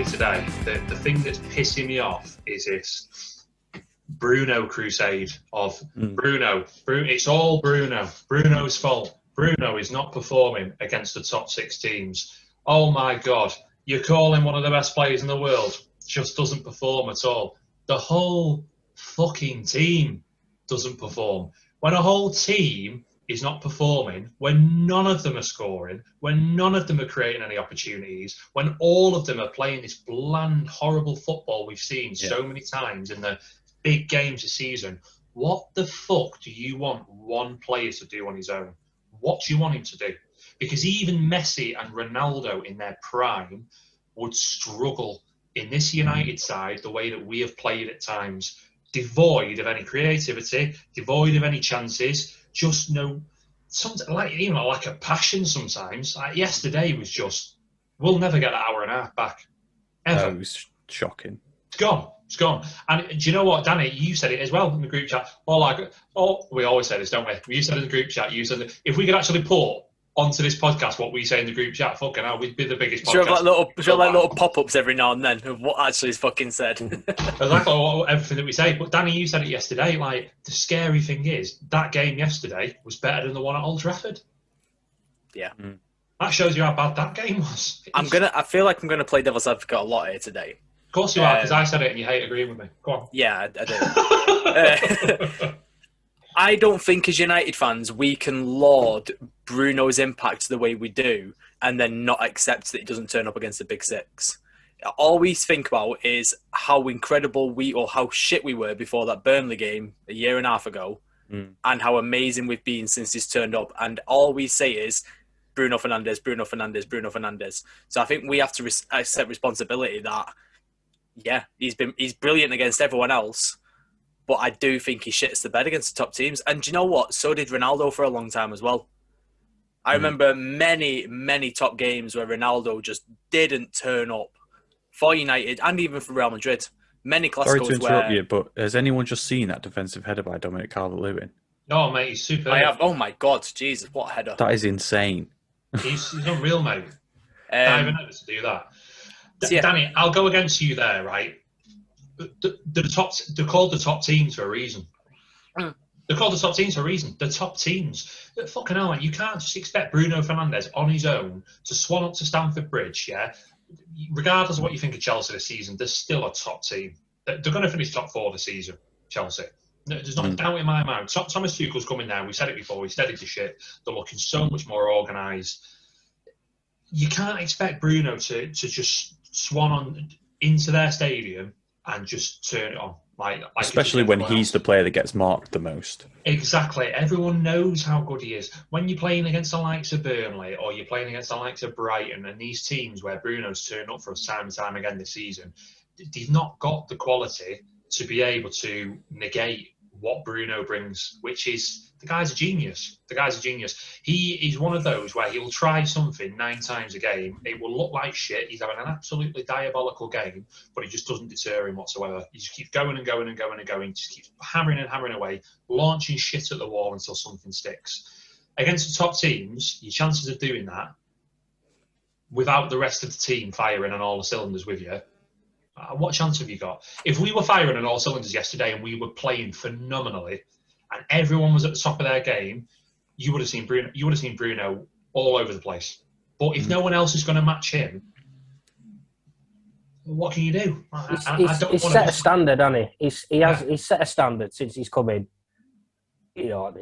you today, the thing that's pissing me off is this Bruno crusade of Bruno. It's all Bruno. Bruno's fault. Bruno is not performing against the top 6 teams. Oh my God, you're calling one of the best players in the world, just doesn't perform at all. The whole fucking team doesn't perform. When a whole team is not performing, when none of them are scoring, when none of them are creating any opportunities, when all of them are playing this bland, horrible football we've seen so many times in the big games this season, what the fuck do you want one player to do on his own? What do you want him to do? Because even Messi and Ronaldo in their prime would struggle in this United side the way that we have played at times, devoid of any creativity, devoid of any chances, just lack of passion sometimes. Like yesterday was just, we'll never get an hour and a half back. Ever. It was shocking. It's gone. It's gone. And do you know what, Danny? You said it as well in the group chat. We always say this, don't we? You said in the group chat, if we could actually put onto this podcast what we say in the group chat, fucking hell, we'd be the biggest podcast. Should have little pop-ups every now and then of what actually is fucking said. Exactly everything that we say. But Danny, you said it yesterday. Like, the scary thing is that game yesterday was better than the one at Old Trafford. Yeah. That shows you how bad that game was. I feel like I'm gonna play devil's advocate a lot here today. Of course you are, because I said it and you hate agreeing with me. Go on. Yeah, I do. I don't think as United fans we can laud Bruno's impact the way we do and then not accept that he doesn't turn up against the big 6. All we think about is how incredible or how shit we were before that Burnley game a year and a half ago and how amazing we've been since he's turned up. And all we say is Bruno Fernandes, Bruno Fernandes, Bruno Fernandes. So I think we have to accept responsibility that, yeah, he's brilliant against everyone else. But I do think he shits the bed against the top teams. And do you know what? So did Ronaldo for a long time as well. I remember many, many top games where Ronaldo just didn't turn up for United and even for Real Madrid. Many Clásicos. Sorry to interrupt you, but has anyone just seen that defensive header by Dominic Calvert-Lewin? No, mate, he's super. I have. Oh my God, Jesus, what a header! That is insane. He's unreal, mate. I even know to do that. Danny, I'll go against you there, right? They're called the top teams for a reason. They're called the top teams for a reason. The top teams. Fucking hell, man. You can't just expect Bruno Fernandes on his own to swan up to Stamford Bridge, yeah? Regardless of what you think of Chelsea this season, they're still a top team. They're going to finish top 4 this season, Chelsea. There's not a doubt in my mind. Thomas Tuchel's coming now. We said it before. We steadied the shit. They're looking so much more organised. You can't expect Bruno to just swan on into their stadium and just turn it on. Like especially when he's the player that gets marked the most. Exactly. Everyone knows how good he is. When you're playing against the likes of Burnley or you're playing against the likes of Brighton and these teams where Bruno's turned up for us time and time again this season, they've not got the quality to be able to negate what Bruno brings, which is the guy's a genius. The guy's a genius. He is one of those where he'll try something 9 times a game. It will look like shit. He's having an absolutely diabolical game, but it just doesn't deter him whatsoever. He just keeps going and going and going and going. Just keeps hammering and hammering away, launching shit at the wall until something sticks. Against the top teams, your chances of doing that without the rest of the team firing on all the cylinders with you, what chance have you got? If we were firing on all cylinders yesterday and we were playing phenomenally and everyone was at the top of their game, you would have seen Bruno all over the place. But if no one else is going to match him, what can you do? He's set a standard, hasn't he? He's set a standard since he's come in. You know,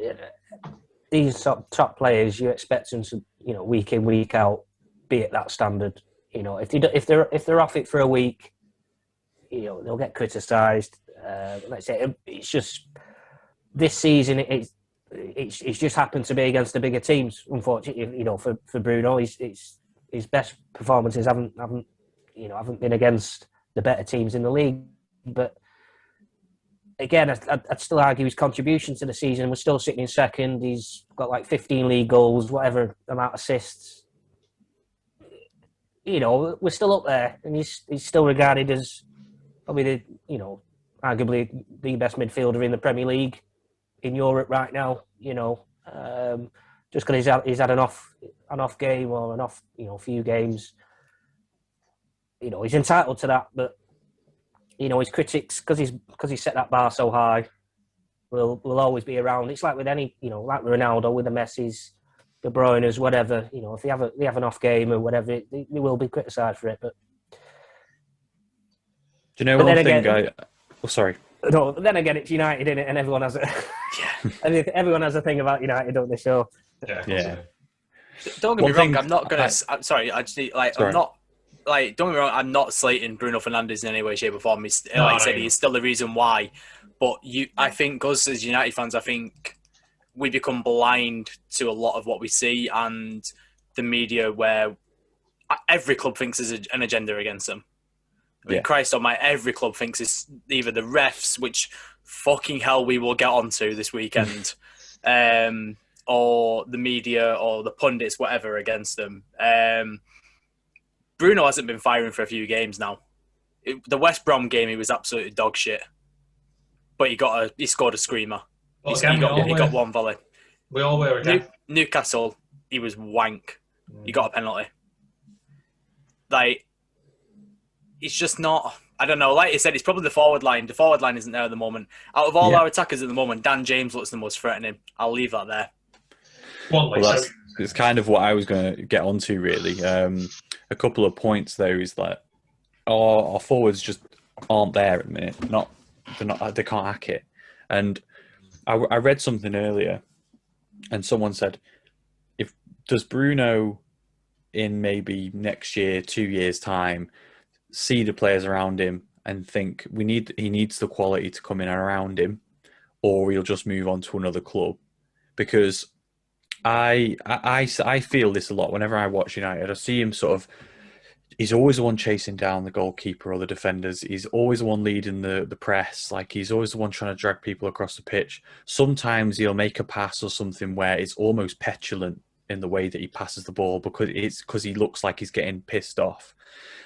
these top players, you expect them to, you know, week in, week out, be at that standard. You know, if they're off it for a week, you know, they'll get criticised. Like I say, it's just this season. It's just happened to be against the bigger teams. Unfortunately, you know, for Bruno, his best performances haven't been against the better teams in the league. But again, I'd still argue his contribution to the season. We're still sitting in second. He's got like 15 league goals, whatever amount of assists. You know, we're still up there, and he's still regarded as probably arguably the best midfielder in the Premier League in Europe right now. You know, just because he's had an off game or an off, you know, few games. he's entitled to that, but his critics, because he's set that bar so high, will always be around. It's like with any, like Ronaldo, with the Messis, De Bruyne's, whatever. If they have an off game or whatever, they will be criticised for it. But do you know one thing? Sorry. No, but then again, it's United, innit? And everyone has everyone has a thing about United, don't they? So yeah. Don't get me wrong. I'm not gonna. I'm sorry. I just need, sorry. I'm not. Don't get me wrong, I'm not slating Bruno Fernandes in any way, shape or form. He's, like I said, he's still the reason why. But I think us as United fans, I think we become blind to a lot of what we see, and the media, where every club thinks there's an agenda against them. I mean, Christ almighty, every club thinks it's either the refs, which fucking hell we will get onto this weekend, or the media or the pundits, whatever, against them. Bruno hasn't been firing for a few games now. The West Brom game, he was absolutely dog shit, but he scored a screamer. Well, he got one volley. We all were again. Newcastle, he was wank. He got a penalty. Like, it's just not. I don't know. Like you said, it's probably the forward line. The forward line isn't there at the moment. Out of all our attackers at the moment, Dan James looks the most threatening. I'll leave that there. It's kind of what I was going to get onto, really. A couple of points though is that our forwards just aren't there at the minute. They can't hack it. And I read something earlier, and someone said, does Bruno in maybe next year, 2 years' time, see the players around him and think he needs the quality to come in and around him, or he'll just move on to another club? Because I feel this a lot whenever I watch United. I see him sort of. He's always the one chasing down the goalkeeper or the defenders. He's always the one leading the press. Like, he's always the one trying to drag people across the pitch. Sometimes he'll make a pass or something where it's almost petulant in the way that he passes the ball because he looks like he's getting pissed off.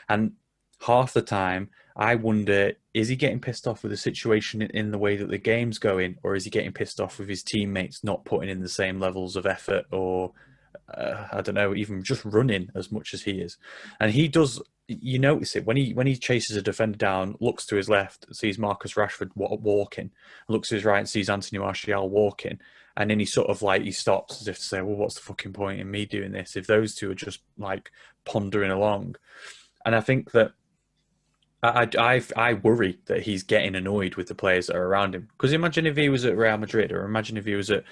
And half the time, I wonder, is he getting pissed off with the situation in the way that the game's going, or is he getting pissed off with his teammates not putting in the same levels of effort, or I don't know, even just running as much as he is? And he does. You notice it when he chases a defender down, looks to his left, sees Marcus Rashford walking, looks to his right and sees Anthony Martial walking, and then he sort of he stops as if to say, well, what's the fucking point in me doing this if those two are just like pondering along? And I think that I worry that he's getting annoyed with the players that are around him. Because imagine if he was at Real Madrid, or imagine if he was at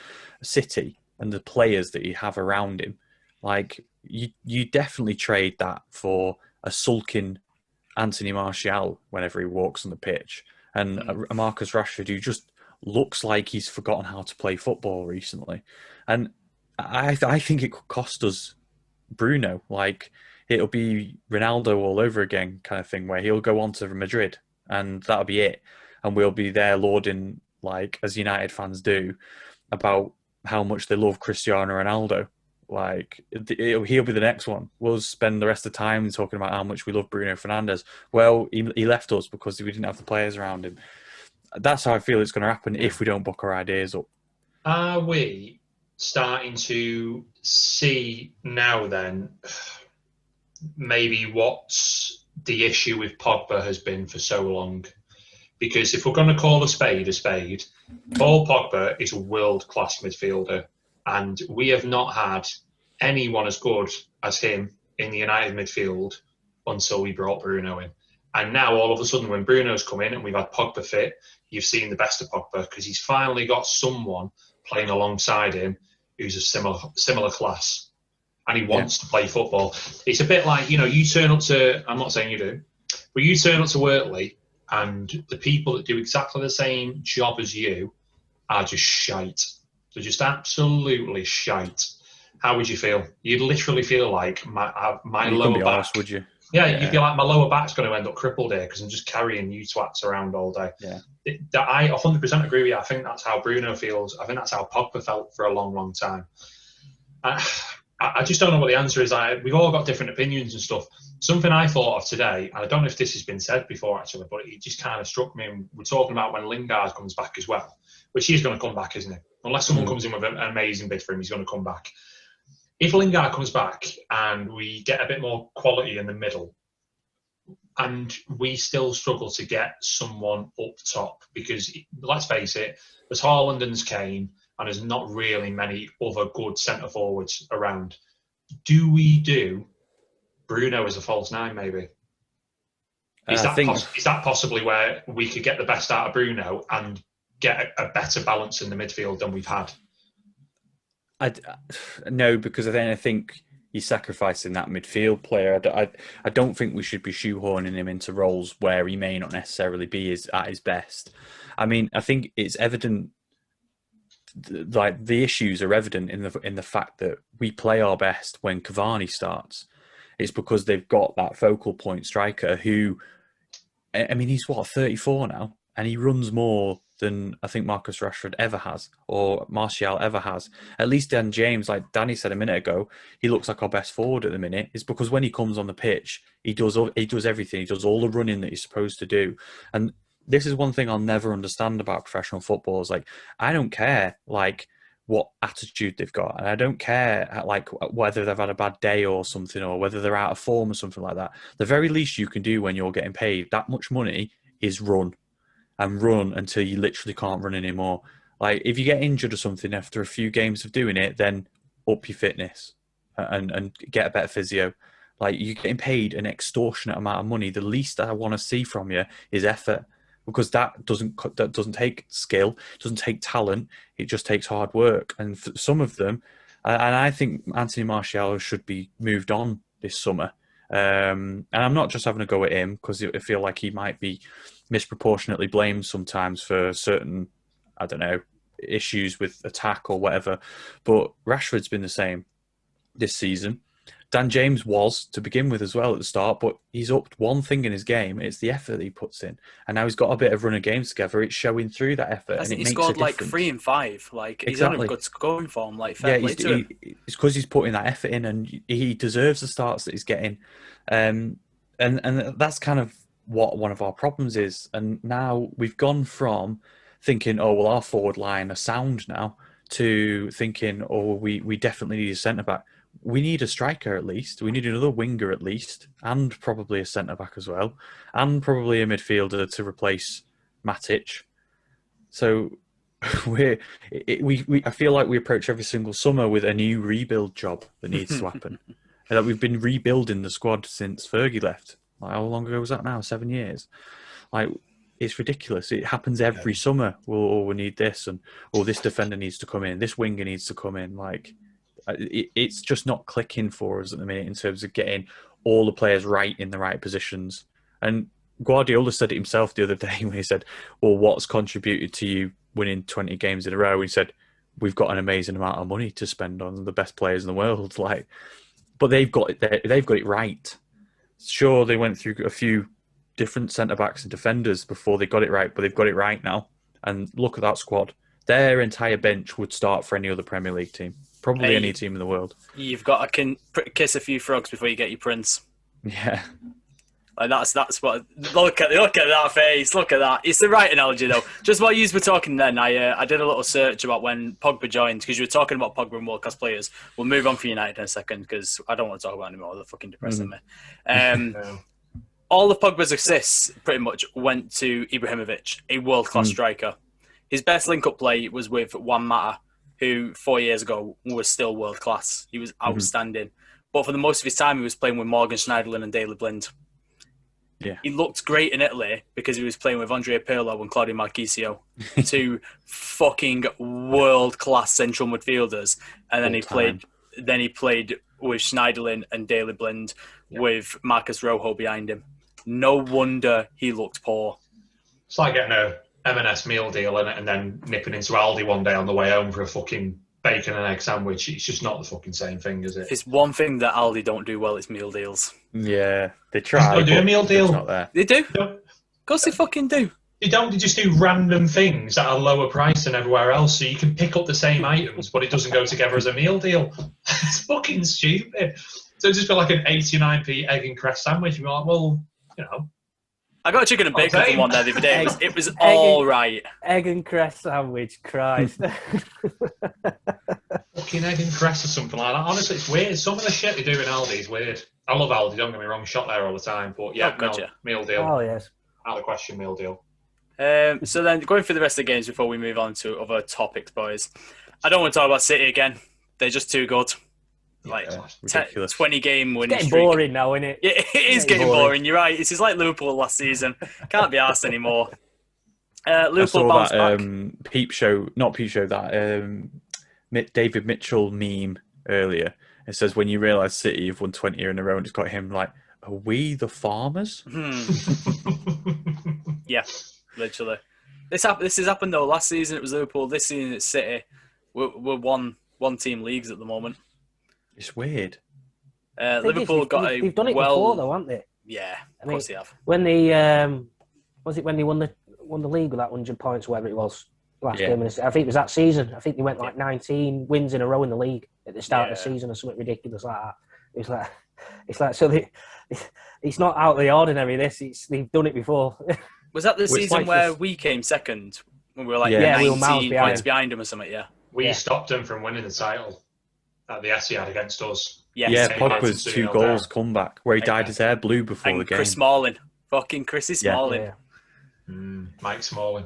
City, and the players that you have around him, like you definitely trade that for a sulking Anthony Martial whenever he walks on the pitch, and a Marcus Rashford who just looks like he's forgotten how to play football recently. And I think it could cost us Bruno. Like, it'll be Ronaldo all over again kind of thing, where he'll go on to Madrid and that'll be it. And we'll be there lauding, like, as United fans do, about how much they love Cristiano Ronaldo. Like, he'll be the next one. We'll spend the rest of the time talking about how much we love Bruno Fernandes. Well, he left us because we didn't have the players around him. That's how I feel it's going to happen if we don't book our ideas up. Are we starting to see now then maybe what the issue with Pogba has been for so long? Because if we're going to call a spade, Paul Pogba is a world-class midfielder, and we have not had anyone as good as him in the United midfield until we brought Bruno in. And now, all of a sudden, when Bruno's come in and we've had Pogba fit, you've seen the best of Pogba, because he's finally got someone playing alongside him who's a similar class, and he wants to play football. It's a bit like, you turn up to, I'm not saying you do, but you turn up to Wortley, and the people that do exactly the same job as you are just shite. They're just absolutely shite. How would you feel? You'd literally feel like my lower back. Honest, would you? Yeah, you'd be like, my lower back's going to end up crippled here because I'm just carrying you twats around all day. Yeah. I 100% agree with you. I think that's how Bruno feels. I think that's how Pogba felt for a long, long time. I just don't know what the answer is. We've all got different opinions and stuff. Something I thought of today, and I don't know if this has been said before actually, but it just kind of struck me. And we're talking about when Lingard comes back as well, which he's going to come back, isn't he? Unless someone comes in with an amazing bid for him, he's going to come back. If Lingard comes back and we get a bit more quality in the middle, and we still struggle to get someone up top because, let's face it, there's Haaland and there's Kane, and there's not really many other good centre forwards around. Do we do Bruno as a false nine, maybe? Is that possibly where we could get the best out of Bruno and get a better balance in the midfield than we've had? No, because then I think he's sacrificing that midfield player. I don't think we should be shoehorning him into roles where he may not necessarily be at his best. I mean, I think it's evident, like the issues are evident in the fact that we play our best when Cavani starts. It's because they've got that focal point striker who, I mean, he's 34 now, and he runs more than I think Marcus Rashford ever has, or Martial ever has. At least Dan James, like Danny said a minute ago, he looks like our best forward at the minute. It's because when he comes on the pitch, he does everything. He does all the running that he's supposed to do. And this is one thing I'll never understand about professional football. Is like, I don't care like what attitude they've got, and I don't care like whether they've had a bad day or something, or whether they're out of form or something like that. The very least you can do when you're getting paid that much money is run. And run until you literally can't run anymore. Like, if you get injured or something after a few games of doing it, then up your fitness and get a better physio. Like, you're getting paid an extortionate amount of money. The least I want to see from you is effort, because that doesn't take skill, it doesn't take talent. It just takes hard work. And for some of them, and I think Anthony Martial should be moved on this summer. And I'm not just having a go at him because I feel like he might be misproportionately blamed sometimes for certain, I don't know, issues with attack or whatever. But Rashford's been the same this season. Dan James was to begin with as well at the start, but he's upped one thing in his game. It's the effort that he puts in. And now he's got a bit of run of games together. It's showing through that effort. Hasn't and he scored like 3 and 5? Like, he's on a good scoring form. Like, fair play to him. It's because he's putting that effort in, and he deserves the starts that he's getting. And that's kind of what one of our problems is. And now we've gone from thinking, oh, well, our forward line are sound now, to thinking, oh, we definitely need a centre-back. We need a striker at least. We need another winger at least, and probably a centre-back as well, and probably a midfielder to replace Matic. So I feel like we approach every single summer with a new rebuild job that needs to happen. And that we've been rebuilding the squad since Fergie left. Like, how long ago was that now? 7 years. Like, it's ridiculous. It happens every summer. We need this, and this defender needs to come in. This winger needs to come in. Like, it's just not clicking for us at the minute in terms of getting all the players right in the right positions. And Guardiola said it himself the other day when he said, well, what's contributed to you winning 20 games in a row? He said, we've got an amazing amount of money to spend on the best players in the world. Like, but they've got it right. Sure, they went through a few different centre-backs and defenders before they got it right, but they've got it right now. And look at that squad. Their entire bench would start for any other Premier League team. Probably any team in the world. You've got to kiss a few frogs before you get your prince. Yeah. Like that's what. Look at that face. Look at that. It's the right analogy though. Just while you were talking, then I did a little search about when Pogba joined, because you were talking about Pogba and world class players. We'll move on for United in a second because I don't want to talk about it anymore. They're fucking depressing me. All of Pogba's assists pretty much went to Ibrahimovic, a world class striker. His best link up play was with Juan Mata, who 4 years ago was still world class. He was outstanding. But for the most of his time, he was playing with Morgan Schneiderlin and Daley Blind. Yeah. He looked great in Italy because he was playing with Andrea Pirlo and Claudio Marchisio, two fucking world-class central midfielders. And then he played with Schneiderlin and Daley Blind with Marcus Rojo behind him. No wonder he looked poor. It's like getting a M&S meal deal in it and then nipping into Aldi one day on the way home for a fucking bacon and egg sandwich. It's just not the fucking same thing, is it? If it's one thing that Aldi don't do well, it's meal deals. Yeah, they try. They do a meal deal. Not there. They do? Of course they fucking do. They don't. They just do random things at a lower price than everywhere else, so you can pick up the same items, but it doesn't go together as a meal deal. It's fucking stupid. So it's just feel like an 89p egg and cress sandwich. You're like, well, you know. I got a chicken and bacon from one there the other day. It was all right. Egg and cress sandwich, Christ. Fucking egg and cress or something like that. Honestly, it's weird. Some of the shit they do in Aldi is weird. I love Aldi, don't get me wrong, shot there all the time. But yeah, meal deal. Oh, yes. Out of the question, meal deal. So then, going through the rest of the games before we move on to other topics, boys. I don't want to talk about City again. They're just too good. Like 20-game winning It's getting streak. boring now, isn't it? Yeah, it is getting boring. You're right. This is like Liverpool last season. Can't be arsed anymore. Liverpool bounced back. That David Mitchell meme earlier. It says, when you realise City have won 20 in a row, and it's got him like, are we the farmers? Yeah, literally. This has happened though. Last season it was Liverpool. This season it's City. We're one team leagues at the moment. It's weird. Liverpool they've done it before though, haven't they? Yeah, of course they have. When they when they won the league with that 100 points, whatever it was last game? I think it was that season. I think they went like 19 wins in a row in the league at the start of the season or something ridiculous like that. It's like so it's not out of the ordinary. They've done it before. Was that the season where we came second? When we were like 19 points behind them or something? Yeah. We stopped them from winning the title at the Etihad against us. Yes. Yeah, Pogba's 2 goals comeback where he dyed his hair blue before the game. Chris Smalling. Fucking Chrissy Smalling. Yeah. Mike Smalling.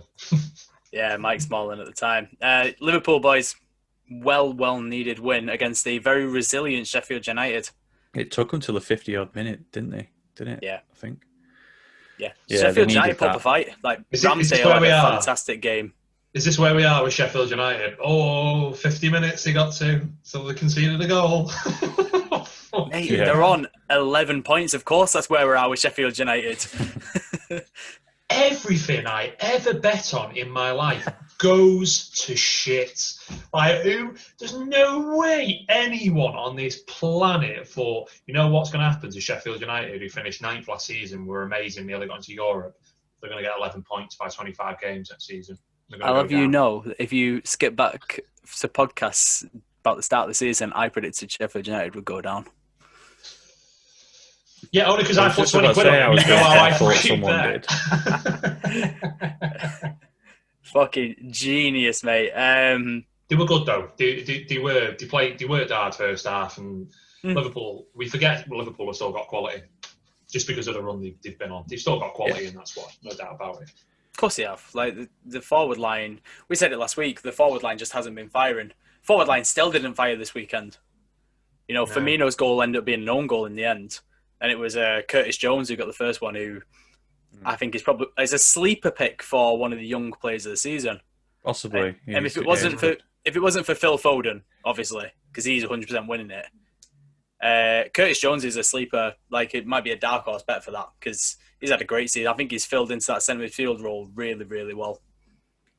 Yeah, Mike Smalling at the time. Liverpool boys, well needed win against the very resilient Sheffield United. It took them till the 50-odd minute, didn't they? Didn't it? Yeah. I think. Yeah. Sheffield United put up a fight. Like Ramsdale had a fantastic game. Is this where we are with Sheffield United? 50 minutes they got to, so they conceded a goal. Mate, they're on 11 points. Of course, that's where we are with Sheffield United. Everything I ever bet on in my life goes to shit. There's no way anyone on this planet thought, you know what's going to happen to Sheffield United, who finished 9th last season, were amazing, nearly got into Europe. They're going to get 11 points by 25 games next season. I'll have you know, if you skip back to podcasts about the start of the season, I predicted Sheffield United would go down. Yeah, only because I put 20 quid on it. You know how I thought someone did. Fucking genius, mate. They were good though. They worked hard first half, and Liverpool. We forget Liverpool have still got quality, just because of the run they've been on. They've still got quality, and that's what, no doubt about it. Of course they have. Like the forward line, we said it last week. The forward line just hasn't been firing. Forward line still didn't fire this weekend. You know, Firmino's goal ended up being an own goal in the end. And it was Curtis Jones who got the first one, who I think is a sleeper pick for one of the young players of the season. Possibly. And if it wasn't for Phil Foden, obviously, because he's 100% winning it, Curtis Jones is a sleeper. Like, it might be a dark horse bet for that because he's had a great season. I think he's filled into that centre midfield role really, really well.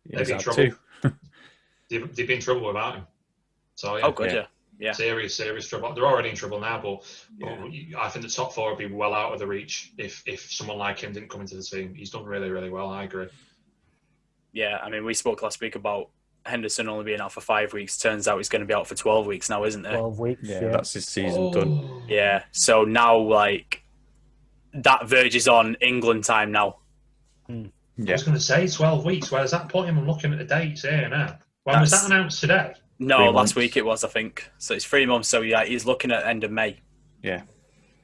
Yeah, they've been in trouble. They've been in trouble without him. So yeah. Oh, good, yeah. Yeah. Serious trouble. They're already in trouble now, but I think the top 4 would be well out of the reach if someone like him didn't come into the team. He's done really, really well. I agree. Yeah, I mean, we spoke last week about Henderson only being out for 5 weeks. Turns out he's going to be out for 12 weeks now, isn't it? 12 weeks, yeah. That's his season done. Yeah, so now, like, that verges on England time now. I was going to say 12 weeks. Where does that put him? I'm looking at the dates here now. When was that announced today? No, last week it was, I think. So it's 3 months. So yeah, he's looking at end of May. Yeah.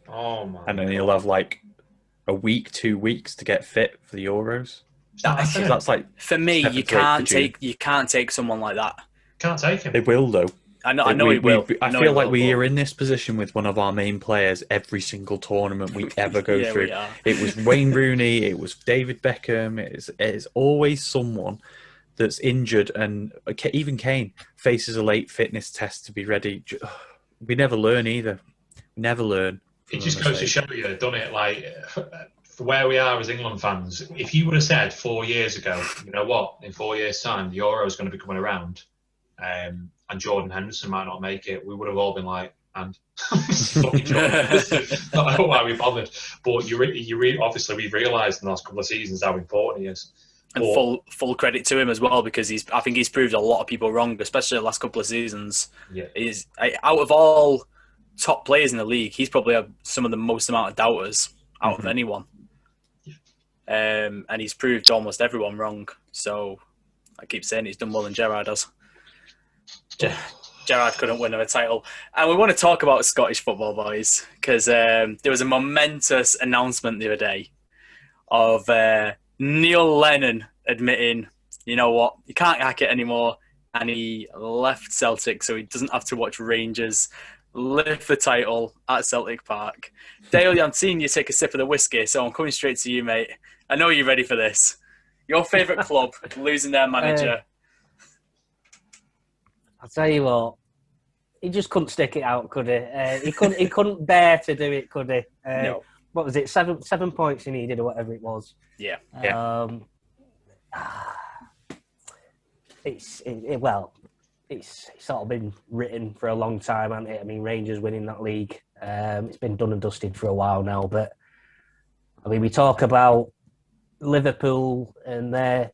Oh my. And then he'll have like a week, 2 weeks to get fit for the Euros. That's like, for me, you can't take someone like that. Can't take him. They will though. I know he will. I feel like we are in this position with one of our main players every single tournament we ever go through. It was Wayne Rooney. It was David Beckham. It is always someone that's injured, and even Kane faces a late fitness test to be ready. We never learn either. We never learn. It just goes to show you, doesn't it? Like, for where we are as England fans, if you would have said 4 years ago, you know what, in 4 years' time, the Euro is going to be coming around, and Jordan Henderson might not make it, we would have all been like, and I don't know why we bothered. But obviously we've realised in the last couple of seasons how important he is. And full credit to him as well, because I think he's proved a lot of people wrong, especially the last couple of seasons. Yeah. Out of all top players in the league, he's probably some of the most amount of doubters out of anyone. Yeah. And he's proved almost everyone wrong. So I keep saying he's done more than Gerrard has. Gerrard couldn't win a title. And we want to talk about Scottish football, boys, because there was a momentous announcement the other day of Neil Lennon admitting, you know what, you can't hack it anymore, and he left Celtic so he doesn't have to watch Rangers lift the title at Celtic Park. Dale, I'm seeing you take a sip of the whiskey, so I'm coming straight to you, mate. I know you're ready for this. Your favourite club losing their manager. I'll tell you what, he just couldn't stick it out, could he? He couldn't bear to do it, could he? No. What was it? 7 points he needed, or whatever it was. Yeah. It's sort of been written for a long time, hasn't it? I mean, Rangers winning that league, it's been done and dusted for a while now. But I mean, we talk about Liverpool and their,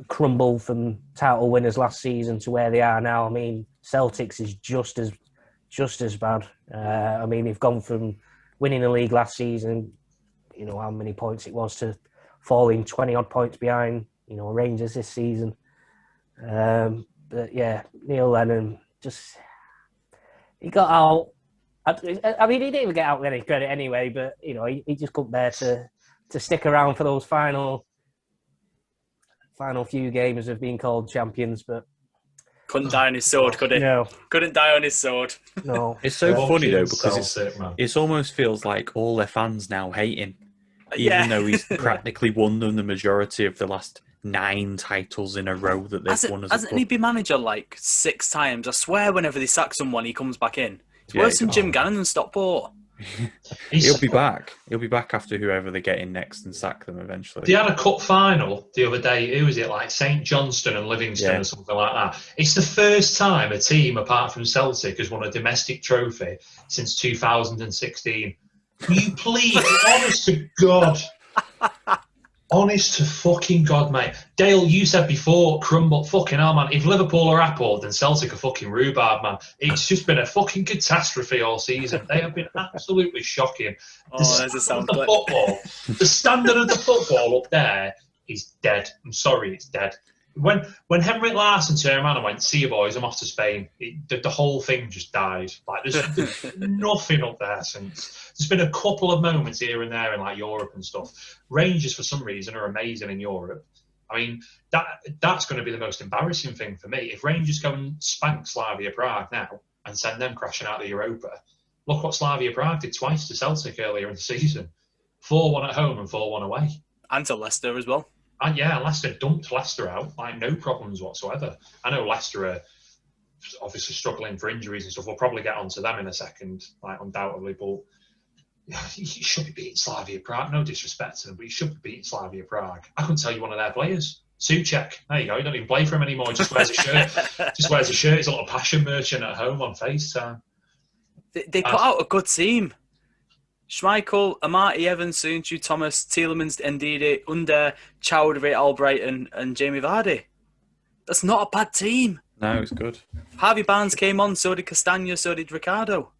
crumble from title winners last season to where they are now. I mean, Celtics is just as bad. I mean, they've gone from winning the league last season, how many points it was, to falling 20 odd points behind, Rangers this season. But yeah, Neil Lennon he got out. I mean, he didn't even get out with any credit anyway, but he just couldn't bear to stick around for those final few games of being called champions. But couldn't die on his sword, could he? No, couldn't die on his sword. No. It's so funny though, because it almost feels like all their fans now hate him, even though he's practically won them the majority of the last 9 titles in a row that they've won as a club. Hasn't he been manager like 6 times? I swear whenever they sack someone, he comes back in. It's worse than Jim Gannon and Stockport. He'll be back. He'll be back after whoever they get in next and sack them eventually. They had a cup final the other day. Who was it? Like St Johnstone and Livingston or something like that. It's the first time a team, apart from Celtic, has won a domestic trophy since 2016. Will you please, honest to God, honest to fucking God, mate. Dale, you said before, crumble, fucking hell, man. If Liverpool are apple, then Celtic are fucking rhubarb, man. It's just been a fucking catastrophe all season. They have been absolutely shocking. There's a sound clip. The standard of the football up there is dead. I'm sorry, it's dead. When Henrik Larsson turned around and went, "See you boys, I'm off to Spain," the whole thing just died. Like there's nothing up there since. There's been a couple of moments here and there in like Europe and stuff. Rangers, for some reason, are amazing in Europe. I mean, that's going to be the most embarrassing thing for me. If Rangers go and spank Slavia Prague now and send them crashing out of the Europa, look what Slavia Prague did twice to Celtic earlier in the season. 4-1 at home and 4-1 away. And to Leicester as well. And yeah, Leicester dumped Leicester out, like no problems whatsoever. I know Leicester are obviously struggling for injuries and stuff. We'll probably get onto them in a second, like undoubtedly, but you should be beating Slavia Prague. No disrespect to them, but you should be beating Slavia Prague. I couldn't tell you one of their players. Souček. There you go. He don't even play for him anymore. He just wears a shirt. He's a little passion merchant at home on FaceTime. They put out a good team. Schmeichel, Amati, Evans, Soonchu, Thomas, Tielemans, Ndidi, Under, Chowdhury, Albrighton, and Jamie Vardy. That's not a bad team. No, it's good. Harvey Barnes came on, so did Castagna, so did Ricardo.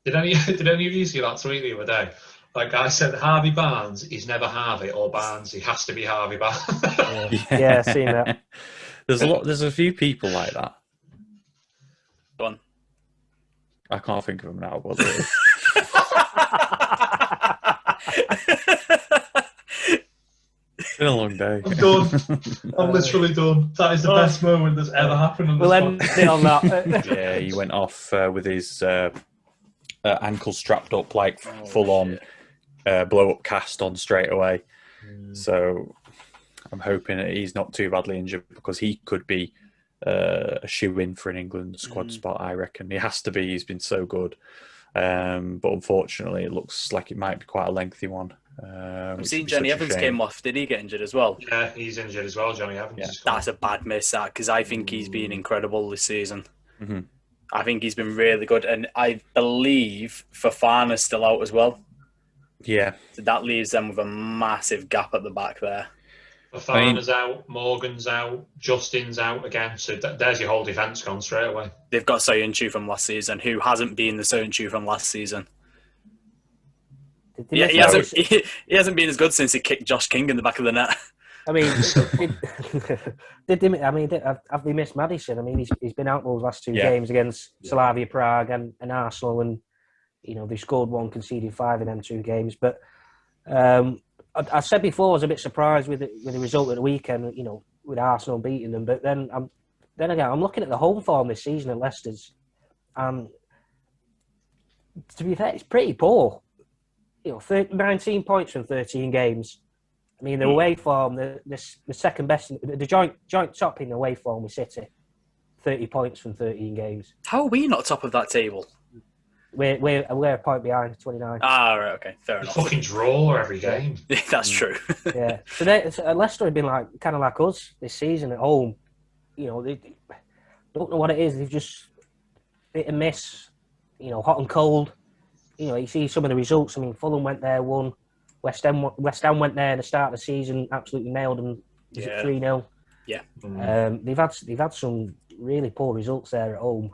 Did any of you see that tweet the other day? Like guy said, Harvey Barnes is never Harvey or Barnes. He has to be Harvey Barnes. Yeah, I've seen that. There's a few people like that. Go on. I can't think of them now, but there is. It's been a long day. I'm done. I'm literally done. That is the best moment that's ever happened on this We'll end it on that. Yeah, he went off with his ankle strapped up, like full on blow up cast on straight away. So I'm hoping that he's not too badly injured, because he could be a shoe-in for an England squad spot, I reckon. He has to be. He's been so good. But unfortunately, it looks like it might be quite a lengthy one. I've seen Johnny Evans came off. Did he get injured as well? Yeah, he's injured as well, Johnny Evans. Yeah. That's a bad miss, that, because I think he's been incredible this season. Mm-hmm. I think he's been really good. And I believe Fofana's still out as well. Yeah. So that leaves them with a massive gap at the back there. Fofana's out, Morgan's out, Justin's out again. So there's your whole defence gone straight away. They've got Soyuncu from last season, who hasn't been the Soyuncu from last season. Yeah, he hasn't been as good since he kicked Josh King in the back of the net. I mean, have they missed Maddison? I mean, he's been out those last two games against Slavia Prague and Arsenal, and they scored one, conceded 5 in them 2 games. But I said before, I was a bit surprised with the result of the weekend. With Arsenal beating them, but then again, I'm looking at the home form this season at Leicester's, and to be fair, it's pretty poor. 19 points from 13 games. I mean, the away form, the second best, the joint top in the away form with City, 30 points from 13 games. How are we not top of that table? We're a point behind, 29. Ah, right, okay, fair enough. Fucking draw every game. That's true. Yeah. So Leicester have been kind of like us this season at home. They don't know what it is. They've just hit and miss. Hot and cold. You see some of the results. I mean, Fulham went there, won. West Ham went there at the start of the season, absolutely nailed them. Was it 3-0? Yeah. They've had some really poor results there at home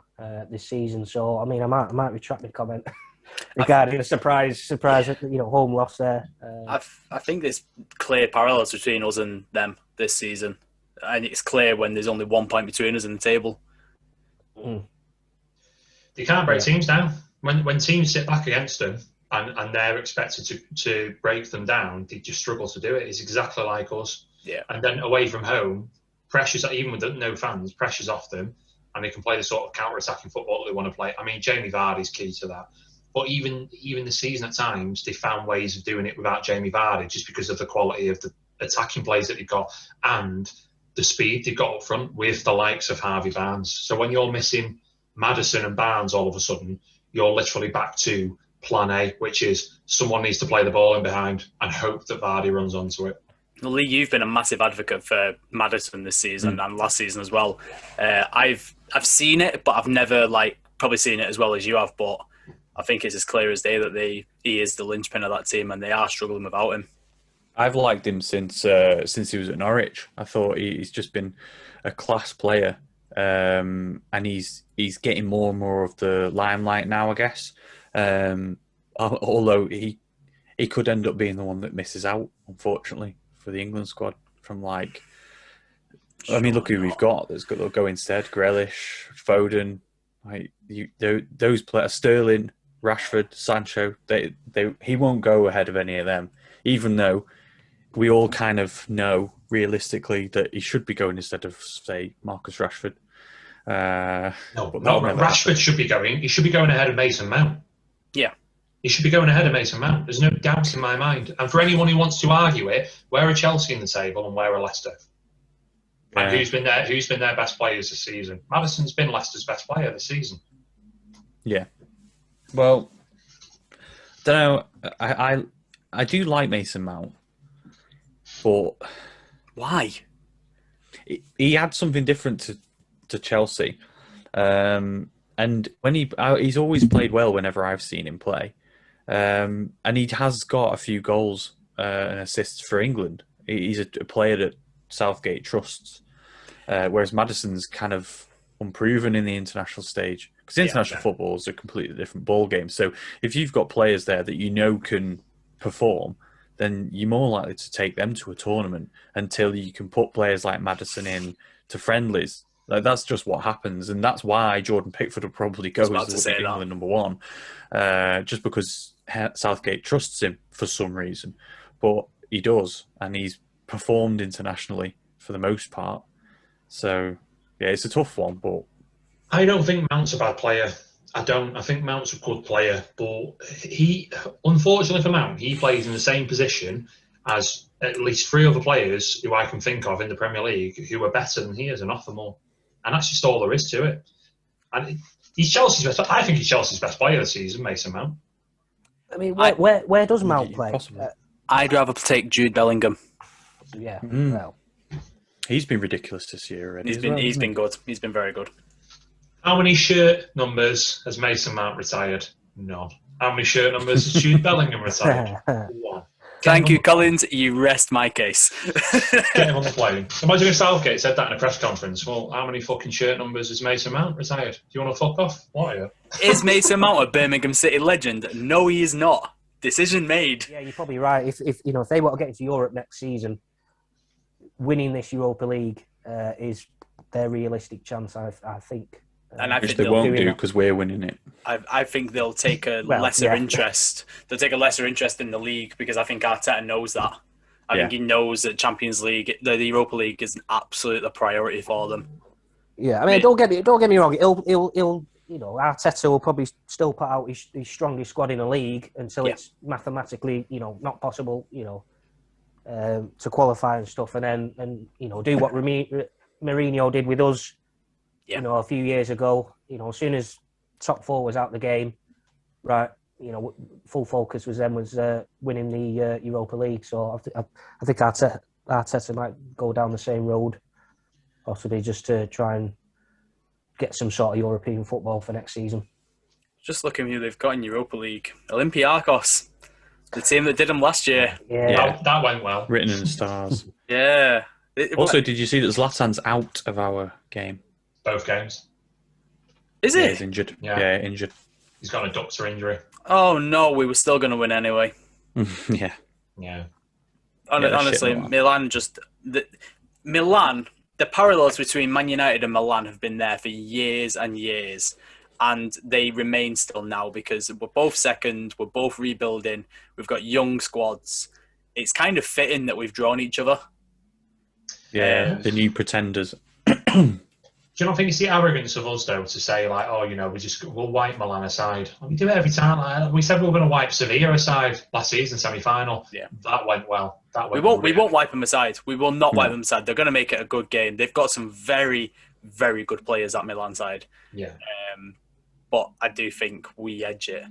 this season. So I mean, I might retract my comment regarding the surprise home loss there. I think there's clear parallels between us and them this season, and it's clear when there's only 1 point between us in the table. They can't break teams down. When teams sit back against them and they're expected to break them down, they just struggle to do it. It's exactly like us. Yeah. And then away from home, pressures, even with no fans, pressures off them, and they can play the sort of counter-attacking football that they want to play. I mean, Jamie Vardy's key to that. But even this season at times, they found ways of doing it without Jamie Vardy just because of the quality of the attacking plays that they've got and the speed they've got up front with the likes of Harvey Barnes. So when you're missing Maddison and Barnes all of a sudden, you're literally back to plan A, which is someone needs to play the ball in behind and hope that Vardy runs onto it. Well, Lee, you've been a massive advocate for Maddison this season and last season as well. I've seen it, but I've never probably seen it as well as you have. But I think it's as clear as day that he is the linchpin of that team, and they are struggling without him. I've liked him since he was at Norwich. I thought he's just been a class player, and he's getting more and more of the limelight now, I guess. Although he could end up being the one that misses out, unfortunately, for the England squad. Look who we've got that's got to go instead. Grealish, Foden, those players, Sterling, Rashford, Sancho. He won't go ahead of any of them, even though we all kind of know realistically that he should be going instead of, say, Marcus Rashford. Rashford should be going. He should be going ahead of Mason Mount. Yeah. He should be going ahead of Mason Mount. There's no doubt in my mind. And for anyone who wants to argue it, where are Chelsea in the table and where are Leicester? And who's been their best players this season? Maddison's been Leicester's best player this season. Yeah. Well, don't know. I do like Mason Mount, but why? He had something different to Chelsea, and when he's always played well whenever I've seen him play, and he has got a few goals and assists for England. He's a player that Southgate trusts, whereas Maddison's kind of unproven in the international stage, because international football is a completely different ball game. So if you've got players there that can perform, then you're more likely to take them to a tournament until you can put players like Maddison in to friendlies. That's just what happens, and that's why Jordan Pickford will probably go as England number one, just because Southgate trusts him for some reason. But he does, and he's performed internationally for the most part. So, yeah, it's a tough one, but I don't think Mount's a bad player. I think Mount's a good player, but unfortunately for Mount, he plays in the same position as at least 3 other players who I can think of in the Premier League who are better than he is and offer more. And that's just all there is to it. And he's Chelsea's best. I think he's Chelsea's best player this season, Mason Mount. I mean, where does Mount play? I'd rather take Jude Bellingham. Yeah, well, he's been ridiculous this year already. He's been good. He's been very good. How many shirt numbers has Mason Mount retired? None. How many shirt numbers has Jude Bellingham retired? 1. Thank you, Collins. You rest my case. Get him on the plane. Imagine if Southgate said that in a press conference. Well, how many fucking shirt numbers has Mason Mount retired? Do you want to fuck off? What are you? Is Mason Mount a Birmingham City legend? No, he is not. Decision made. Yeah, you're probably right. If they want to get into Europe next season, winning this Europa League is their realistic chance, I think. And I Which think they won't do that. because we're winning it. I think they'll take a lesser interest. They'll take a lesser interest in the league because I think Arteta knows that. I think he knows that Champions League, the Europa League, is an absolute priority for them. Yeah, I mean, don't get me wrong. He'll Arteta will probably still put out his strongest squad in the league until it's mathematically, not possible, to qualify and stuff, and do what Mourinho did with us, a few years ago. As soon as top four was out the game, right, full focus was winning the Europa League. So I think Arteta might go down the same road, possibly just to try and get some sort of European football for next season. Just looking who they've got in Europa League. Olympiacos, the team that did them last year. Yeah. That went well. Written in the stars. Yeah. Also, did you see that Zlatan's out of our game? Both games. Is he? Yeah, he's injured. Yeah, injured. He's got a ductor injury. Oh, no, we were still going to win anyway. Yeah. Honestly, Milan the parallels between Man United and Milan have been there for years and years, and they remain still now because we're both second, we're both rebuilding, we've got young squads. It's kind of fitting that we've drawn each other. Yeah, the new pretenders. Do you not think it's the arrogance of us, though, to say, like, we'll wipe Milan aside? We do it every time. Like, we said we were going to wipe Sevilla aside last season, semi-final. Yeah. That went well. We won't wipe them aside. We will not wipe them aside. They're going to make it a good game. They've got some very, very good players at Milan side. Yeah. But I do think we edge it.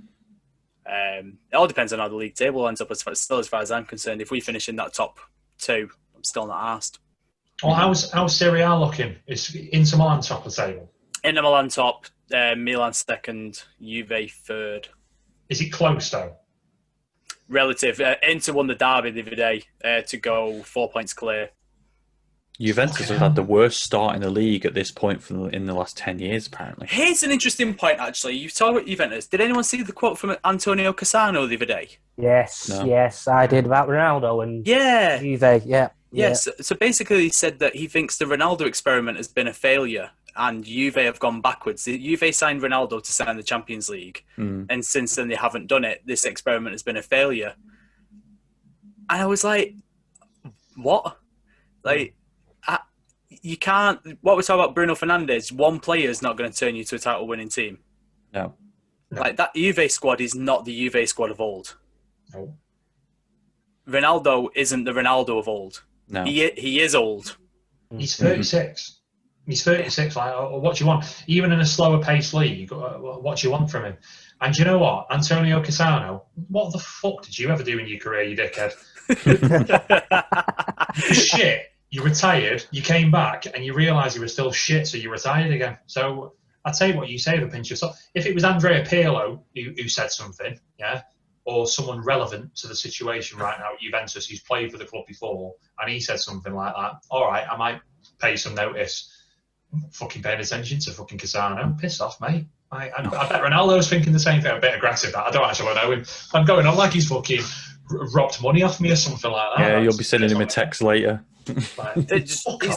It all depends on how the league table ends up, as far as I'm concerned. If we finish in that top two, I'm still not asked. Well, how's Serie A looking? Is Inter Milan top of the table? Inter Milan top, Milan second, Juve third. Is it close, though? Relative. Inter won the derby the other day to go 4 points clear. Juventus have had the worst start in the league at this point in the last 10 years, apparently. Here's an interesting point, actually. You talk about Juventus. Did anyone see the quote from Antonio Cassano the other day? Yes, I did, about Ronaldo and Juve, Yes, so basically he said that he thinks the Ronaldo experiment has been a failure and Juve have gone backwards. Juve signed Ronaldo to sign the Champions League, and since then they haven't done it. This experiment has been a failure. And I was like, what? Like, you can't... What we're talking about, Bruno Fernandes, one player is not going to turn you to a title-winning team. No. Like, that Juve squad is not the Juve squad of old. No. Ronaldo isn't the Ronaldo of old. No. He is old. He's 36. He's 36. Like, what do you want? Even in a slower paced league, what do you want from him? And you know what? Antonio Cassano, what the fuck did you ever do in your career, you dickhead? Shit. You retired, you came back, and you realised you were still shit, so you retired again. So I'd say what you say with a pinch of salt. If it was Andrea Pirlo who said something, or someone relevant to the situation right now at Juventus who's played for the club before, and he said something like that, all right, I might pay some notice. I'm not fucking paying attention to fucking Cassano. Piss off, mate. I bet Ronaldo's thinking the same thing. A bit aggressive, that. I don't actually know him. I'm going on like he's fucking robbed money off me or something like that. Yeah, you'll be sending him a text later. He's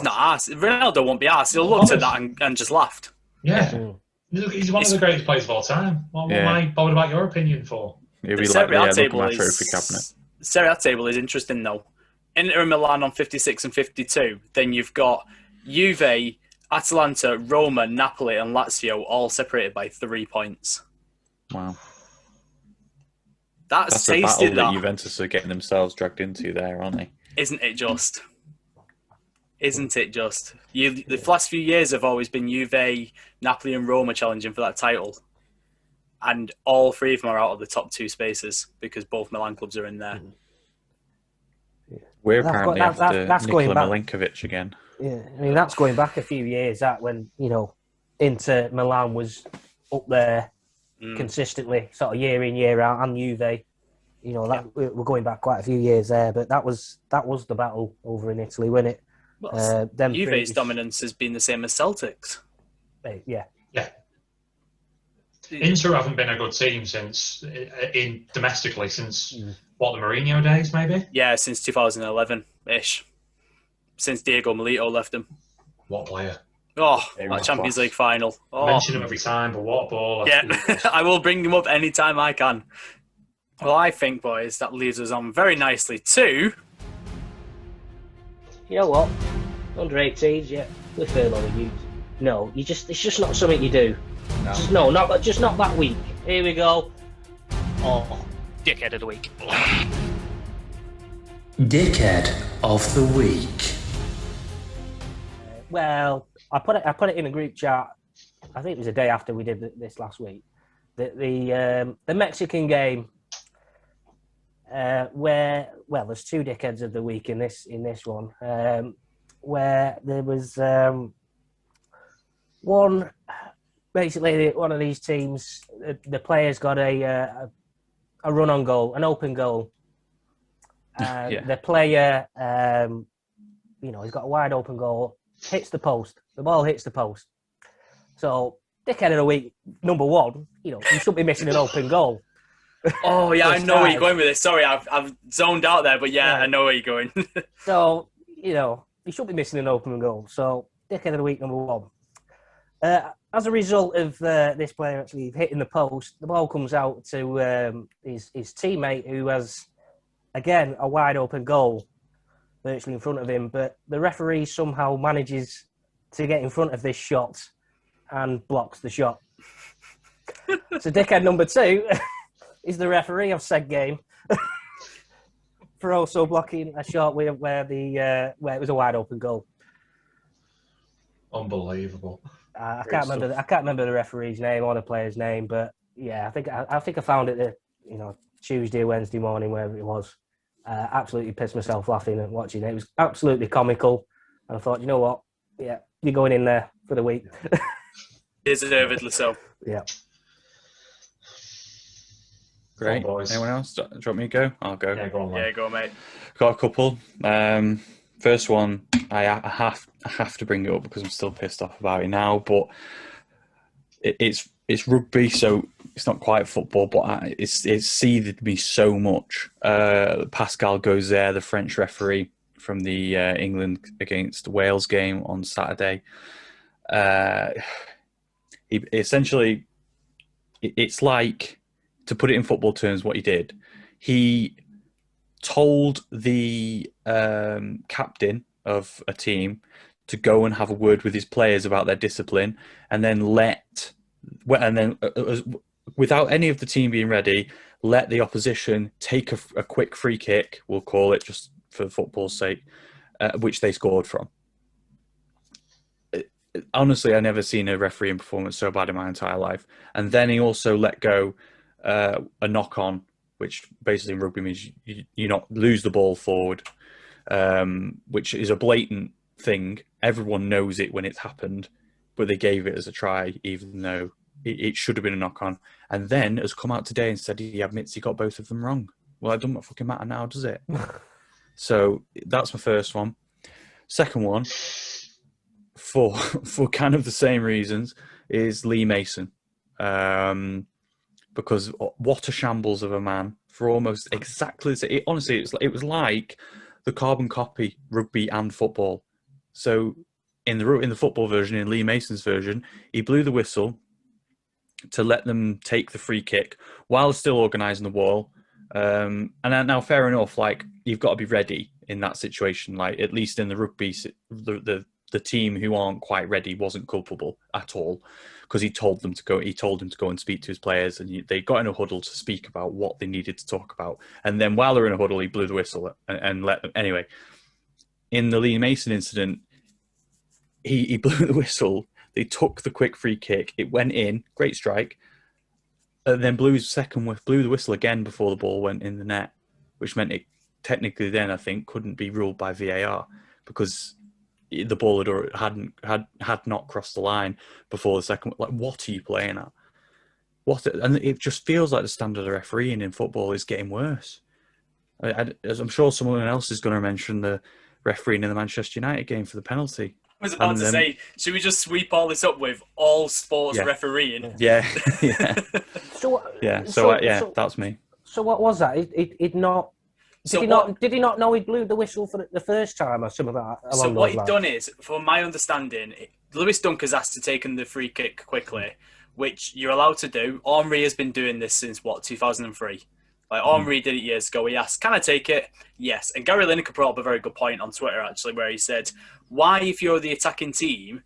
not arsed. Ronaldo won't be arsed. He'll look at that and just laughed. Yeah. He's one of the greatest players of all time. What am I bothered about your opinion for? He'll be like, look at my trophy cabinet. Serie A table is interesting, though. Inter Milan on 56 and 52. Then you've got Juve, Atalanta, Roma, Napoli, and Lazio all separated by 3 points. Wow. That's the tasty, battle that Juventus are getting themselves dragged into there, aren't they? Isn't it just? Isn't it just? The last few years have always been Juve, Napoli, and Roma challenging for that title. And all three of them are out of the top two spaces because both Milan clubs are in there. We're apparently after Nikola Milinkovic again. Yeah, I mean, that's going back a few years, that when, Inter Milan was up there consistently, sort of year in, year out, and Juve. We're going back quite a few years there, but that was the battle over in Italy, wasn't it? Well, Juve's dominance has been the same as Celtic's. Yeah. Inter haven't been a good team domestically since the Mourinho days, maybe. Yeah, since 2011-ish. since Diego Milito left them. What player? Oh, He that was Champions class. League final. I Oh, mention him every time, but what a baller. yeah. I will bring him up anytime I can. Well, I think, boys, that leads us on very nicely to... You know what? Under 18s, yeah, we're fair on you. No, it's just not something you do. No. Just not that week. Here we go. Oh, dickhead of the week. Dickhead of the week. Well, I put it in a group chat. I think it was the day after we did this last week. The Mexican game, where there's two dickheads of the week in this one, where there was one. Basically, one of these teams, the players got a run on goal, an open goal. The player, he's got a wide open goal, hits the post. The ball hits the post. So, dickhead of the week, number one, you shouldn't be missing an open goal. Oh, yeah, I know where you're going with this. Sorry, I've zoned out there, but yeah, I know where you're going. So, you shouldn't be missing an open goal. So, dickhead of the week, number one. As a result of this player actually hitting the post, the ball comes out to his teammate, who has, again, a wide open goal virtually in front of him. But the referee somehow manages to get in front of this shot and blocks the shot. So dickhead number two is the referee of said game for also blocking a shot where it was a wide open goal. Unbelievable. I can't remember the referee's name or the player's name, but yeah, I think I found it Tuesday or Wednesday morning, wherever it was. Absolutely pissed myself laughing and watching it. It was absolutely comical, and I thought, you know what? Yeah, you're going in there for the week. Deservedly so. Yeah. Great. Boys. Anyone else? Do you want me to go? I'll go. Yeah, go on, Yeah, go, mate. Got a couple. First one, I have to bring it up because I'm still pissed off about it now. But it's rugby, so it's not quite football. But it's seethed me so much. Pascal Gauzet, the French referee from the England against Wales game on Saturday. He essentially, it's like, to put it in football terms, what he did. He told the captain of a team to go and have a word with his players about their discipline, and then without any of the team being ready, let the opposition take a quick free kick, we'll call it, just for football's sake, which they scored from. Honestly, I've never seen a refereeing performance so bad in my entire life. And then he also let go a knock-on, which basically in rugby means you not lose the ball forward, which is a blatant thing. Everyone knows it when it's happened, but they gave it as a try, even though it should have been a knock-on. And then has come out today and said he admits he got both of them wrong. Well, it doesn't fucking matter now, does it? So that's my first one. Second one, for kind of the same reasons, is Lee Mason. Because what a shambles of a man for almost exactly the same. Honestly, it was like the carbon copy, rugby and football. So in the football version, in Lee Mason's version, he blew the whistle to let them take the free kick while still organising the wall. And now, fair enough, like, you've got to be ready in that situation. Like, at least in the rugby, the team who aren't quite ready wasn't culpable at all, because he told them to go. He told him to go and speak to his players, and they got in a huddle to speak about what they needed to talk about. And then while they're in a huddle, he blew the whistle and let them. Anyway, in the Lee Mason incident, he blew the whistle. They took the quick free kick. It went in, great strike, and then blew the whistle again before the ball went in the net, which meant it technically then, I think, couldn't be ruled by VAR because the ball had not crossed the line before the second. Like, what are you playing at? And it just feels like the standard of refereeing in football is getting worse. As I'm sure someone else is going to mention the refereeing in the Manchester United game for the penalty. I was about to say, should we just sweep all this up with all sports refereeing? Yeah. So that's me. So what was that? It not Did he not know he blew the whistle for the first time or something like that? So what he'd done is, from my understanding, Lewis Dunk has asked to take the free kick quickly, which you're allowed to do. Henry has been doing this since, 2003? Like, Henry did it years ago. He asked, can I take it? Yes. And Gary Lineker brought up a very good point on Twitter, actually, where he said, why, if you're the attacking team,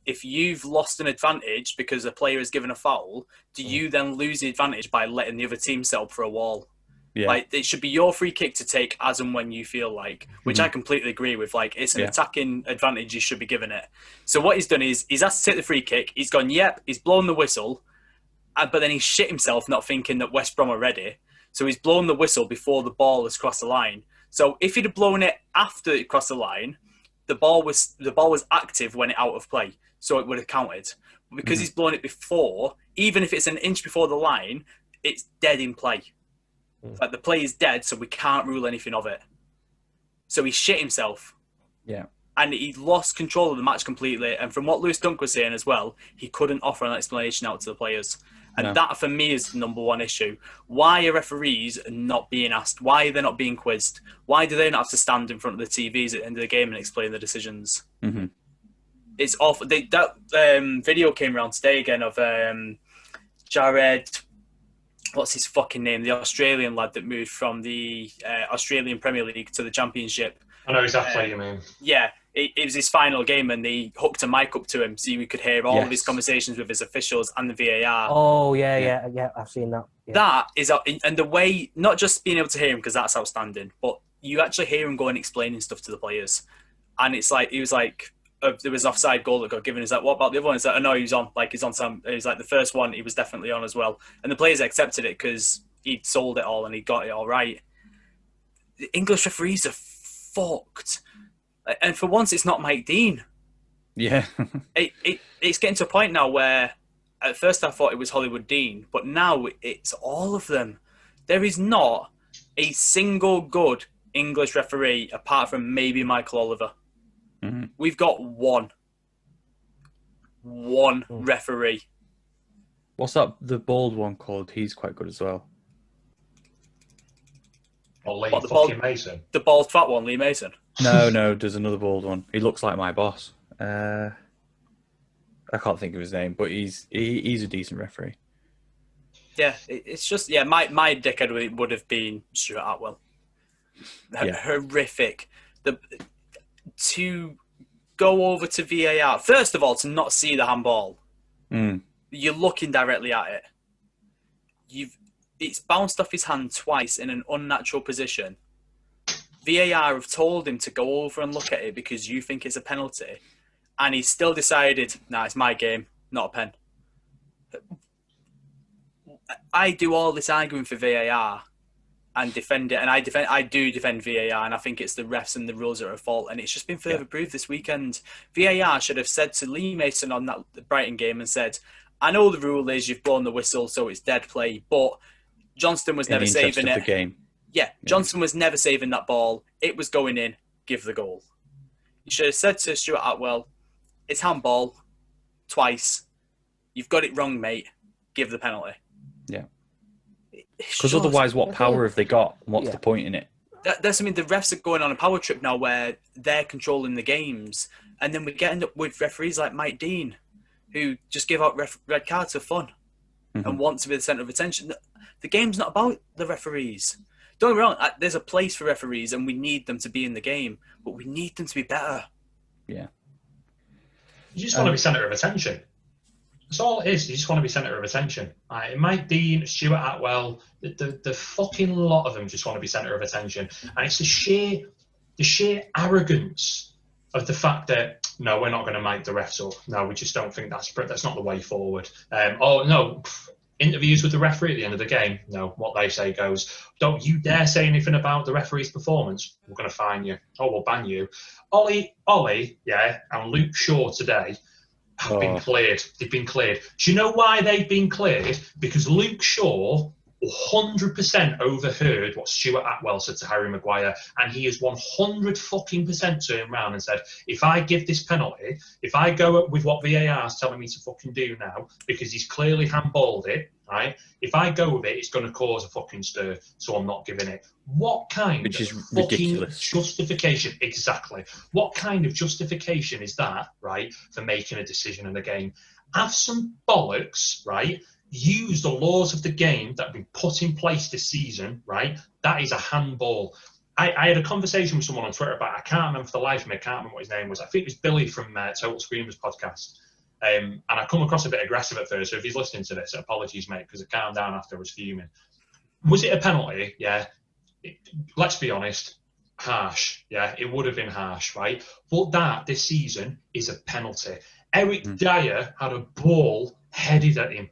if you've lost an advantage because a player has given a foul, do you then lose the advantage by letting the other team set up for a wall? Yeah. Like, it should be your free kick to take as and when you feel like, which I completely agree with. Like, it's an attacking advantage, you should be given it. So what he's done is he's asked to take the free kick. He's gone, yep, he's blown the whistle, but then he shit himself not thinking that West Brom are ready. So he's blown the whistle before the ball has crossed the line. So if he'd have blown it after it crossed the line, the ball was active when it out of play, so it would have counted. But because he's blown it before, even if it's an inch before the line, it's dead in play. Like, the play is dead, so we can't rule anything of it. So he shit himself. Yeah. And he lost control of the match completely. And from what Lewis Dunk was saying as well, he couldn't offer an explanation out to the players. And that, for me, is the number one issue. Why are referees not being asked? Why are they not being quizzed? Why do they not have to stand in front of the TVs at the end of the game and explain the decisions? Mm-hmm. It's awful. That video came around today again of Jared... What's his fucking name? The Australian lad that moved from the Australian Premier League to the Championship. I know exactly what you mean. Yeah, it was his final game, and they hooked a mic up to him so we could hear all of his conversations with his officials and the VAR. Oh, yeah, I've seen that. Yeah. That is, and the way, not just being able to hear him, because that's outstanding, but you actually hear him going explaining stuff to the players. And it's like, he was like, there was an offside goal that got given. He's like, what about the other one? He's like, oh, no, he was on. Like, he's on some. He's like, the first one, he was definitely on as well. And the players accepted it because he'd sold it all and he got it all right. The English referees are fucked. And for once, it's not Mike Dean. Yeah. It's getting to a point now where at first I thought it was Hollywood Dean, but now it's all of them. There is not a single good English referee apart from maybe Michael Oliver. Mm-hmm. We've got one referee. What's that? The bald one called? He's quite good as well. Mason. The bald fat one, Lee Mason. No, there's another bald one. He looks like my boss. I can't think of his name, but he's a decent referee. Yeah, it's just my dickhead would have been Stuart Atwell. Horrific. To go over to VAR, first of all, to not see the handball. You're looking directly at it. It's bounced off his hand twice in an unnatural position. VAR have told him to go over and look at it because you think it's a penalty, and he's still decided, nah, it's my game, not a pen. I do all this arguing for VAR and defend it, and I do defend VAR, and I think it's the refs and the rules that are at fault, and it's just been further proved this weekend. VAR should have said to Lee Mason on that Brighton game and said, I know the rule is you've blown the whistle, so it's dead play, but Johnston was never saving it. The game. Yeah, Johnston was never saving that ball. It was going in. Give the goal. You should have said to Stuart Atwell, it's handball twice. You've got it wrong, mate. Give the penalty. Yeah. Because otherwise, what power have they got? What's the point in it? The refs are going on a power trip now where they're controlling the games. And then we get up with referees like Mike Dean, who just give out red cards for fun and want to be the centre of attention. The game's not about the referees. Don't get me wrong, there's a place for referees and we need them to be in the game, but we need them to be better. Yeah. You just want to be centre of attention. That's all it is. You just want to be centre of attention. Mike Dean, Stuart Atwell, the fucking lot of them just want to be centre of attention. And it's the sheer arrogance of the fact that, no, we're not going to make the refs up. No, we just don't think that's not the way forward. Interviews with the referee at the end of the game. No, what they say goes. Don't you dare say anything about the referee's performance. We're going to fine you. Oh, we'll ban you. Ollie, and Luke Shaw today have been cleared. They've been cleared. Do you know why they've been cleared? Because Luke Shaw 100% overheard what Stuart Atwell said to Harry Maguire, and he has 100% turned around and said, if I give this penalty, if I go with what VAR is telling me to fucking do now, because he's clearly handballed it, right? If I go with it, it's going to cause a fucking stir, so I'm not giving it. What kind Which is of fucking ridiculous. justification? Exactly. What kind of justification is that, right, for making a decision in the game? Have some bollocks, right? Use the laws of the game that have been put in place this season, right? That is a handball. I had a conversation with someone on Twitter about, I can't remember for the life of me, I can't remember what his name was. I think it was Billy from Total Screamers podcast. And I come across a bit aggressive at first, so if he's listening to this, apologies, mate, because I calmed down after I was fuming. Was it a penalty? Yeah. Let's be honest, harsh. Yeah, it would have been harsh, right? But that, this season, is a penalty. Eric Dyer had a ball headed at him,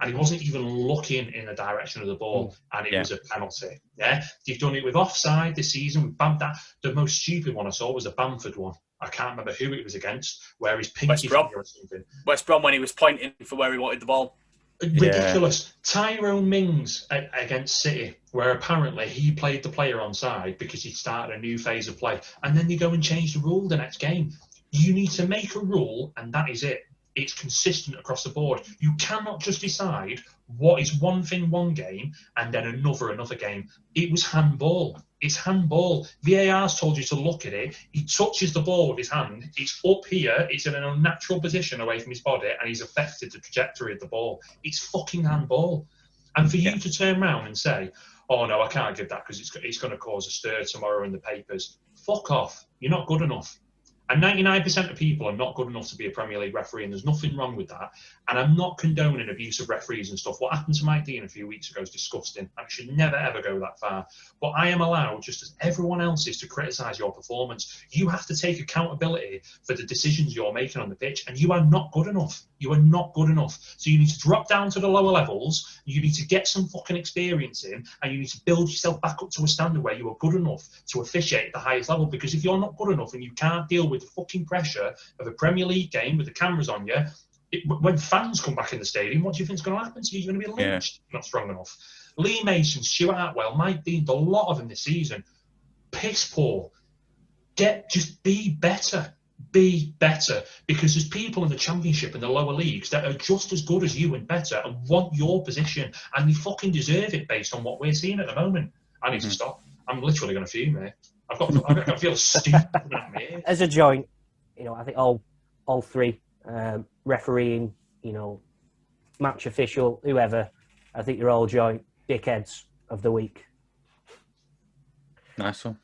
and he wasn't even looking in the direction of the ball, and it was a penalty. Yeah, they've done it with offside this season. We banned that. The most stupid one I saw was a Bamford one. I can't remember who it was against, where his pinky finger or something. West Brom, when he was pointing for where he wanted the ball. Ridiculous. Tyrone Mings against City, where apparently he played the player onside because he started a new phase of play, and then they go and change the rule the next game. You need to make a rule, and that is it. It's consistent across the board. You cannot just decide what is one thing one game and then another game. It was handball. It's handball. VAR's told you to look at it. He touches the ball with his hand. It's up here. It's in an unnatural position away from his body, and he's affected the trajectory of the ball. It's fucking handball. And for you to turn around and say, oh, no, I can't give that because it's going to cause a stir tomorrow in the papers. Fuck off. You're not good enough. And 99% of people are not good enough to be a Premier League referee, and there's nothing wrong with that. And I'm not condoning abuse of referees and stuff. What happened to Mike Dean a few weeks ago is disgusting. I should never, ever go that far. But I am allowed, just as everyone else is, to criticise your performance. You have to take accountability for the decisions you're making on the pitch, and you are not good enough. You are not good enough. So you need to drop down to the lower levels, you need to get some fucking experience in, and you need to build yourself back up to a standard where you are good enough to officiate at the highest level. Because if you're not good enough and you can't deal with the fucking pressure of a Premier League game with the cameras on you, when fans come back in the stadium, what do you think is going to happen to you? You're going to be lynched. Not strong enough. Lee Mason, Stuart Atwell, Mike Dean, a lot of them this season, piss poor. Just be better. Be better, because there's people in the Championship and the lower leagues that are just as good as you and better and want your position, and they fucking deserve it based on what we're seeing at the moment. I need to stop. I'm literally going to fume, mate. I feel stupid. As a joint, I think all three, refereeing, match official, whoever, I think you're all joint dickheads of the week. Nice one.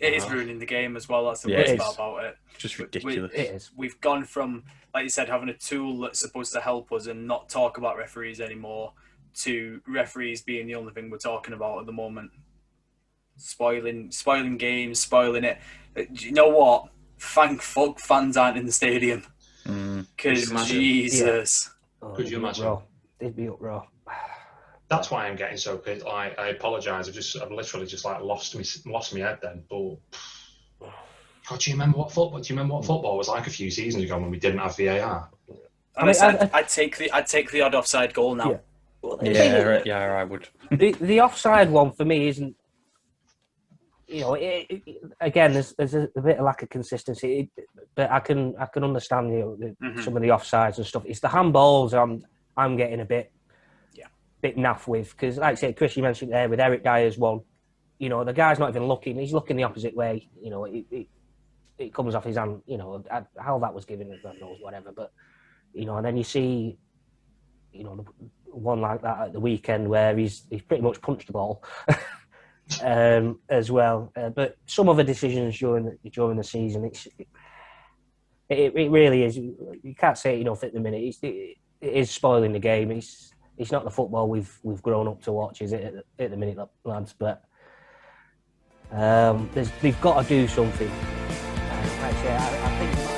It is ruining the game as well. That's the worst part about it. Just ridiculous. It is. We've gone from, like you said, having a tool that's supposed to help us and not talk about referees anymore, to referees being the only thing we're talking about at the moment. Spoiling games, spoiling it. Do you know what? Thank fuck fans aren't in the stadium. Because Jesus. Yeah. Could you imagine? They'd be uproar. That's why I'm getting so pissed. I apologise. I've literally just lost my head then. But God, do you remember what football was like a few seasons ago when we didn't have VAR? And I said I'd take the odd offside goal now. Yeah, I would. The offside one for me isn't. Again, there's a bit of lack of consistency, but I can understand some of the offsides and stuff. It's the handballs I'm getting a bit naff with, because like I said, Chris, you mentioned there with Eric Dyer's one, the guy's not even looking, he's looking the opposite way, it comes off his hand, how that was given, God knows, whatever, but and then you see one like that at the weekend where he's pretty much punched the ball as well, but some other decisions during the season, it really is, you can't say it enough at the minute, it is spoiling the game. It's not the football we've grown up to watch, is it, at the minute, lads? But they've got to do something. Like I say, I think